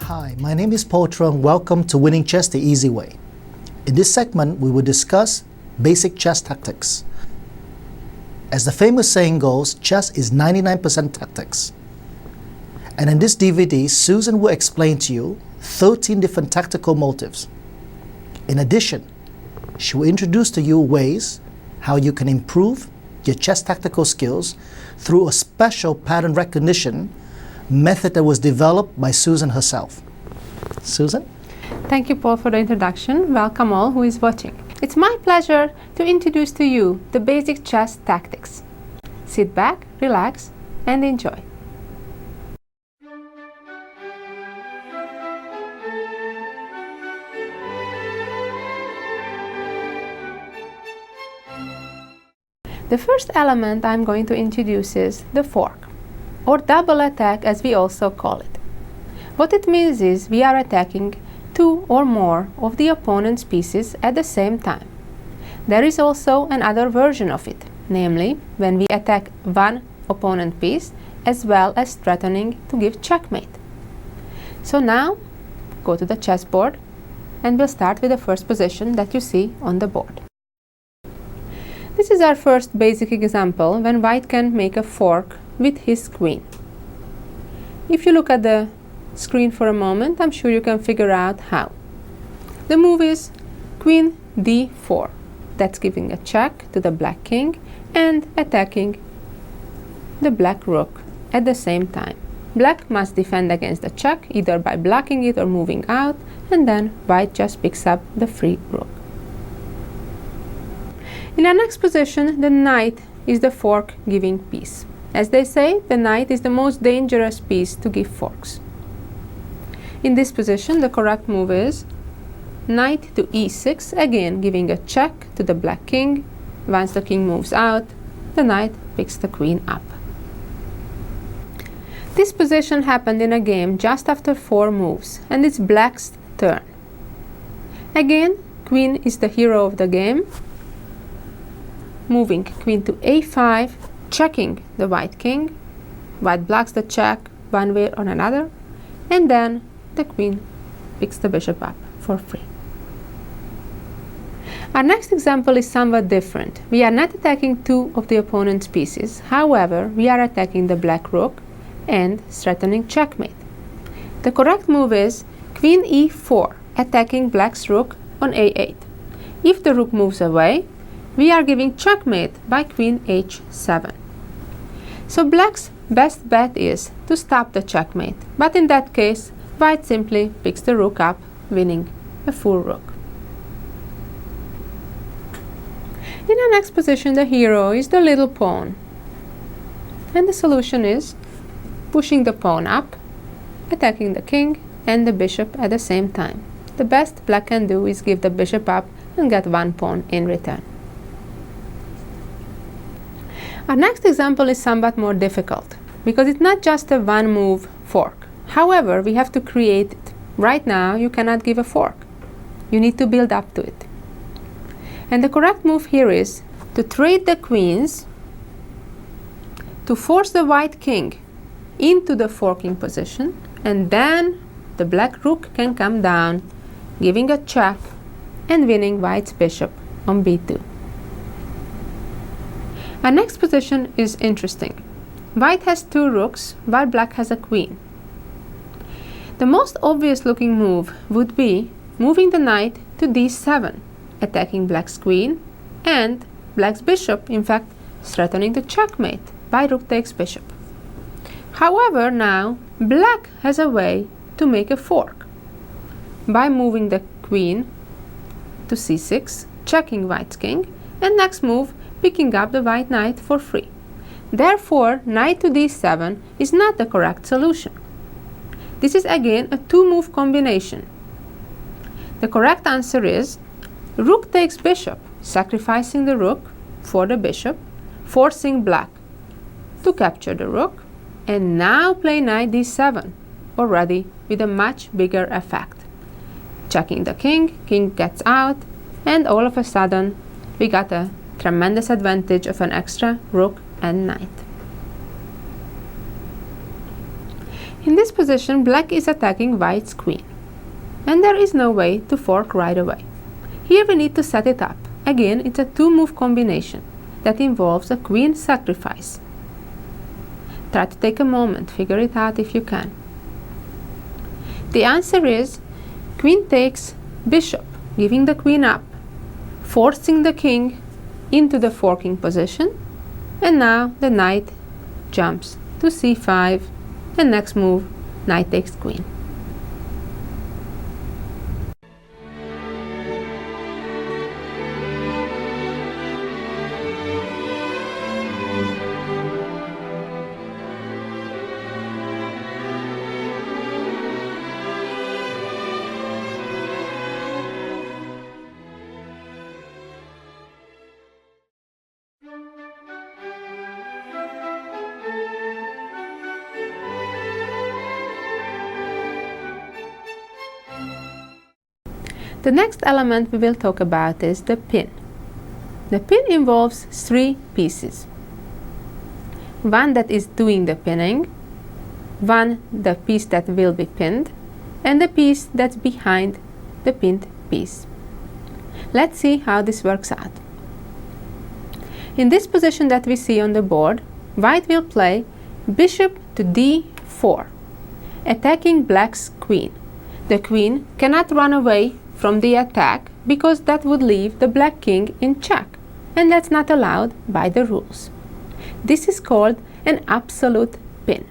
Hi, my name is Potra and welcome to Winning Chess the Easy Way. In this segment, we will discuss basic chess tactics. As the famous saying goes, chess is 99% tactics. And in this DVD, Susan will explain to you 13 different tactical motives. In addition, she will introduce to you ways how you can improve your chess tactical skills through a special pattern recognition method that was developed by Susan herself. Susan? Thank you, Paul, for the introduction. Welcome all who is watching. It's my pleasure to introduce to you the basic chess tactics. Sit back, relax, and enjoy. The first element I'm going to introduce is the fork, or double attack as we also call it. What it means is we are attacking two or more of the opponent's pieces at the same time. There is also another version of it, namely when we attack one opponent piece as well as threatening to give checkmate. So now go to the chessboard and we'll start with the first position that you see on the board. This is our first basic example when white can make a fork with his queen. If you look at the screen for a moment, I'm sure you can figure out how. The move is queen d4. That's giving a check to the black king and attacking the black rook at the same time. Black must defend against the check either by blocking it or moving out, and then white just picks up the free rook. In our next position, the knight is the fork giving piece. As they say, the knight is the most dangerous piece to give forks. In this position, the correct move is knight to e6, again giving a check to the black king. Once the king moves out, the knight picks the queen up. This position happened in a game just after 4 moves, and it's black's turn. Again, queen is the hero of the game, moving queen to a5, checking the white king. White blocks the check one way or another, and then the queen picks the bishop up for free. Our next example is somewhat different. We are not attacking two of the opponent's pieces. However, we are attacking the black rook and threatening checkmate. The correct move is queen e4, attacking black's rook on a8. If the rook moves away, we are giving checkmate by queen h7. So black's best bet is to stop the checkmate, but in that case, white simply picks the rook up, winning a full rook. In our next position, the hero is the little pawn. And the solution is pushing the pawn up, attacking the king and the bishop at the same time. The best black can do is give the bishop up and get one pawn in return. Our next example is somewhat more difficult because it's not just a one-move fork. However, we have to create it. Right now, you cannot give a fork. You need to build up to it. And the correct move here is to trade the queens to force the white king into the forking position, and then the black rook can come down, giving a check and winning white's bishop on b2. Our next position is interesting. White has 2 rooks while black has a queen. The most obvious looking move would be moving the knight to d7, attacking black's queen and black's bishop, in fact threatening the checkmate by rook takes bishop. However, now black has a way to make a fork by moving the queen to c6, checking white's king, and next move picking up the white knight for free. Therefore, knight to d7 is not the correct solution. This is again a 2-move combination. The correct answer is rook takes bishop, sacrificing the rook for the bishop, forcing black to capture the rook, and now play knight d7, already with a much bigger effect. Checking the king, king gets out, and all of a sudden we got a tremendous advantage of an extra rook and knight. In this position, black is attacking white's queen, and there is no way to fork right away. Here we need to set it up. Again, it's a two-move combination that involves a queen sacrifice. Try to take a moment, figure it out if you can. The answer is queen takes bishop, giving the queen up, forcing the king into the forking position, and now the knight jumps to c5, and next move, knight takes queen. The next element we will talk about is the pin. The pin involves three pieces. One that is doing the pinning, one the piece that will be pinned, and the piece that's behind the pinned piece. Let's see how this works out. In this position that we see on the board, white will play bishop to d4, attacking black's queen. The queen cannot run away from the attack because that would leave the black king in check, and that's not allowed by the rules. This is called an absolute pin.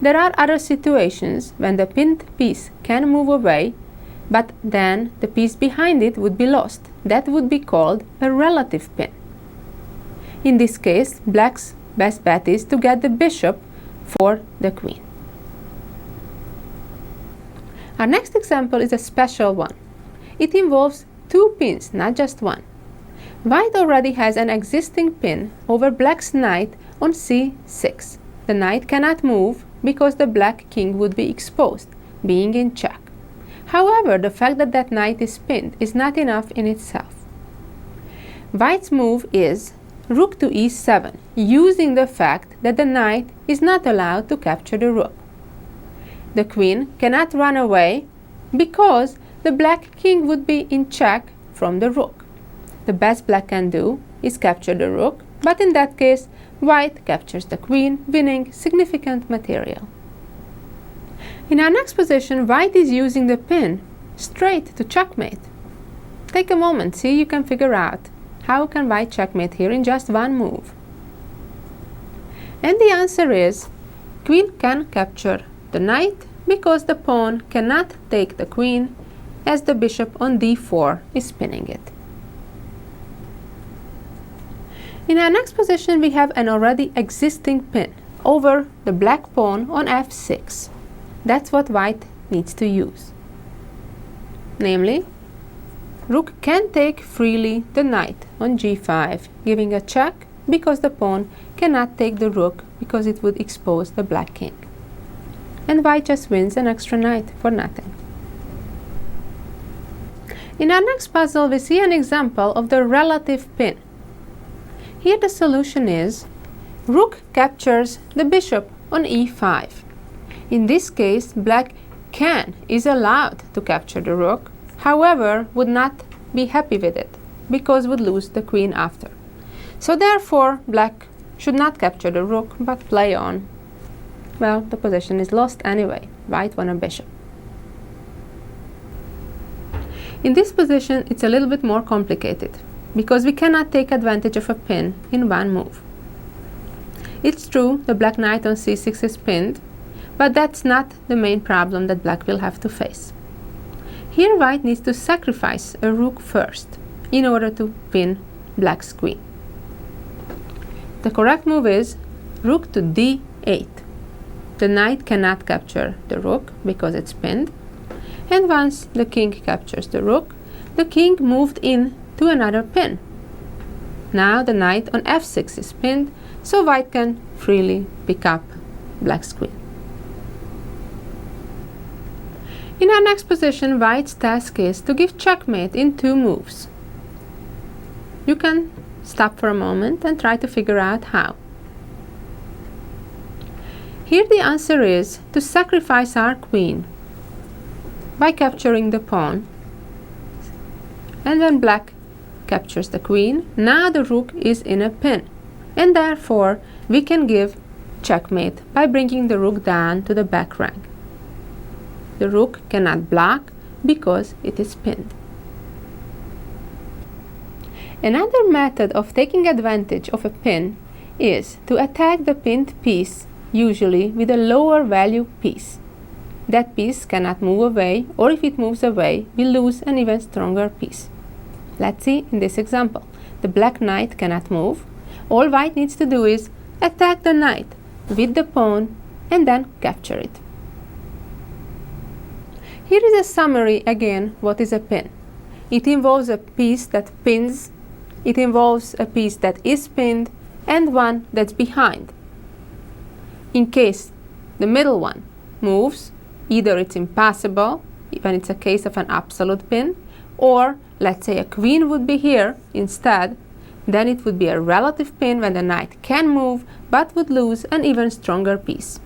There are other situations when the pinned piece can move away, but then the piece behind it would be lost. That would be called a relative pin. In this case, black's best bet is to get the bishop for the queen. Our next example is a special one. It involves two pins, not just one. White already has an existing pin over black's knight on c6. The knight cannot move because the black king would be exposed, being in check. However, the fact that that knight is pinned is not enough in itself. White's move is rook to e7, using the fact that the knight is not allowed to capture the rook. The queen cannot run away because the black king would be in check from the rook. The best black can do is capture the rook, but in that case, white captures the queen, winning significant material. In our next position, white is using the pin straight to checkmate. Take a moment, see you can figure out how can white checkmate here in just one move. And the answer is queen can capture the knight because the pawn cannot take the queen as the bishop on d4 is pinning it. In our next position, we have an already existing pin over the black pawn on f6. That's what white needs to use. Namely, rook can take freely the knight on g5, giving a check because the pawn cannot take the rook because it would expose the black king. And white just wins an extra knight for nothing. In our next puzzle, we see an example of the relative pin. Here the solution is rook captures the bishop on e5. In this case, black is allowed to capture the rook, however, would not be happy with it because would lose the queen after. So therefore, black should not capture the rook but play on. Well, the position is lost anyway. White won a bishop. In this position, it's a little bit more complicated because we cannot take advantage of a pin in one move. It's true the black knight on c6 is pinned, but that's not the main problem that black will have to face. Here white needs to sacrifice a rook first in order to pin black's queen. The correct move is rook to d8. The knight cannot capture the rook because it's pinned, and once the king captures the rook, the king moved in to another pin. Now the knight on f6 is pinned, so white can freely pick up black's queen. In our next position, white's task is to give checkmate in two moves. You can stop for a moment and try to figure out how. Here the answer is to sacrifice our queen by capturing the pawn. And when black captures the queen, now the rook is in a pin, and therefore we can give checkmate by bringing the rook down to the back rank. The rook cannot block because it is pinned. Another method of taking advantage of a pin is to attack the pinned piece, usually with a lower value piece. That piece cannot move away, or if it moves away, we lose an even stronger piece. Let's see in this example. The black knight cannot move. All white needs to do is attack the knight with the pawn and then capture it. Here is a summary again what is a pin. It involves a piece that pins, it involves a piece that is pinned, and one that's behind. In case the middle one moves, either it's impossible when it's a case of an absolute pin, or let's say a queen would be here instead, then it would be a relative pin when the knight can move but would lose an even stronger piece.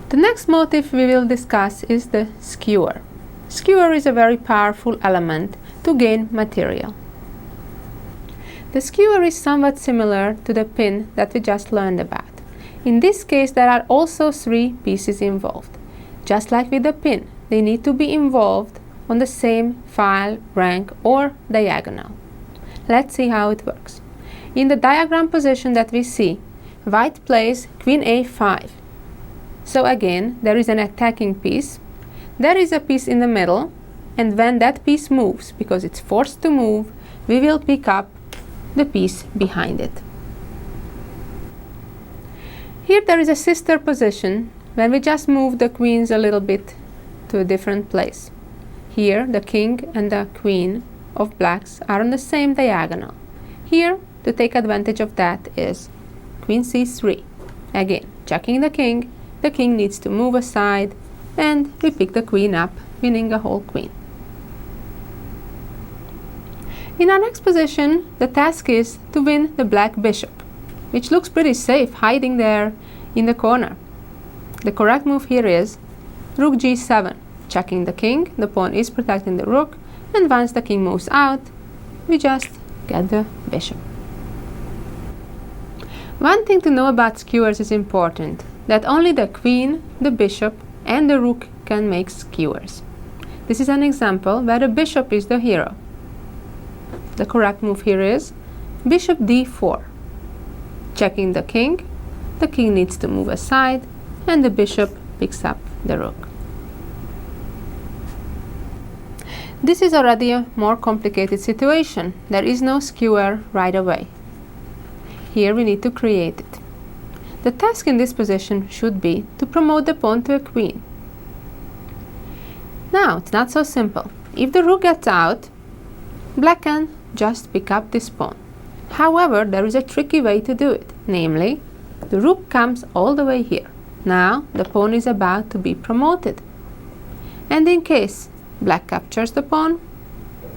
The next motif we will discuss is the skewer. Skewer is a very powerful element to gain material. The skewer is somewhat similar to the pin that we just learned about. In this case, there are also 3 pieces involved. Just like with the pin, they need to be involved on the same file, rank, or diagonal. Let's see how it works. In the diagram position that we see, white plays queen a5. So again, there is an attacking piece, there is a piece in the middle, and when that piece moves, because it's forced to move, we will pick up the piece behind it. Here there is a sister position when we just move the queens a little bit to a different place. Here the king and the queen of blacks are on the same diagonal. Here, to take advantage of that, is queen c3. Again, checking the king needs to move aside, and we pick the queen up, winning a whole queen. In our next position, the task is to win the black bishop, which looks pretty safe hiding there in the corner. The correct move here is rook g7, checking the king, the pawn is protecting the rook, and once the king moves out, we just get the bishop. One thing to know about skewers is important, that only the queen, the bishop, and the rook can make skewers. This is an example where the bishop is the hero. The correct move here is bishop d4. Checking the king needs to move aside, and the bishop picks up the rook. This is already a more complicated situation. There is no skewer right away. Here we need to create it. The task in this position should be to promote the pawn to a queen. Now, it's not so simple. If the rook gets out, black can just pick up this pawn. However, there is a tricky way to do it, namely, the rook comes all the way here. Now, the pawn is about to be promoted. And in case black captures the pawn,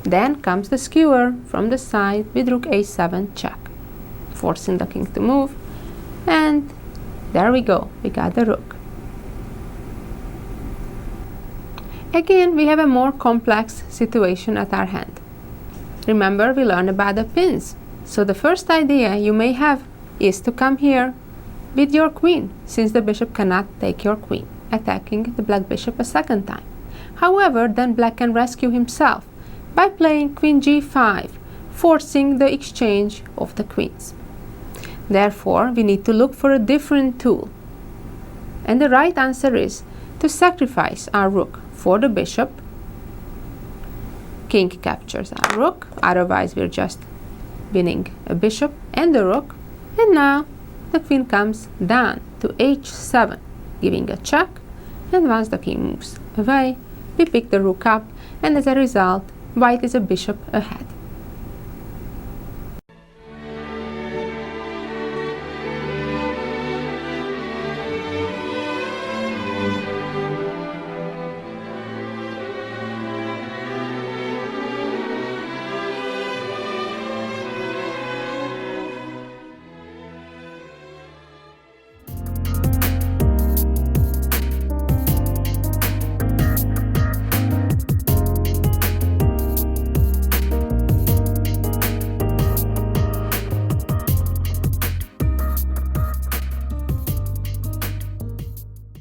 then comes the skewer from the side with rook a7 check, forcing the king to move, and there we go, we got the rook. Again, we have a more complex situation at our hand. Remember, we learned about the pins. So the first idea you may have is to come here with your queen, since the bishop cannot take your queen, attacking the black bishop a second time. However, then black can rescue himself by playing queen g5, forcing the exchange of the queens. Therefore, we need to look for a different tool. And the right answer is to sacrifice our rook for the bishop king captures our rook, otherwise we're just winning a bishop and a rook. And now the queen comes down to h7, giving a check, and once the king moves away, we pick the rook up, and as a result, white is a bishop ahead.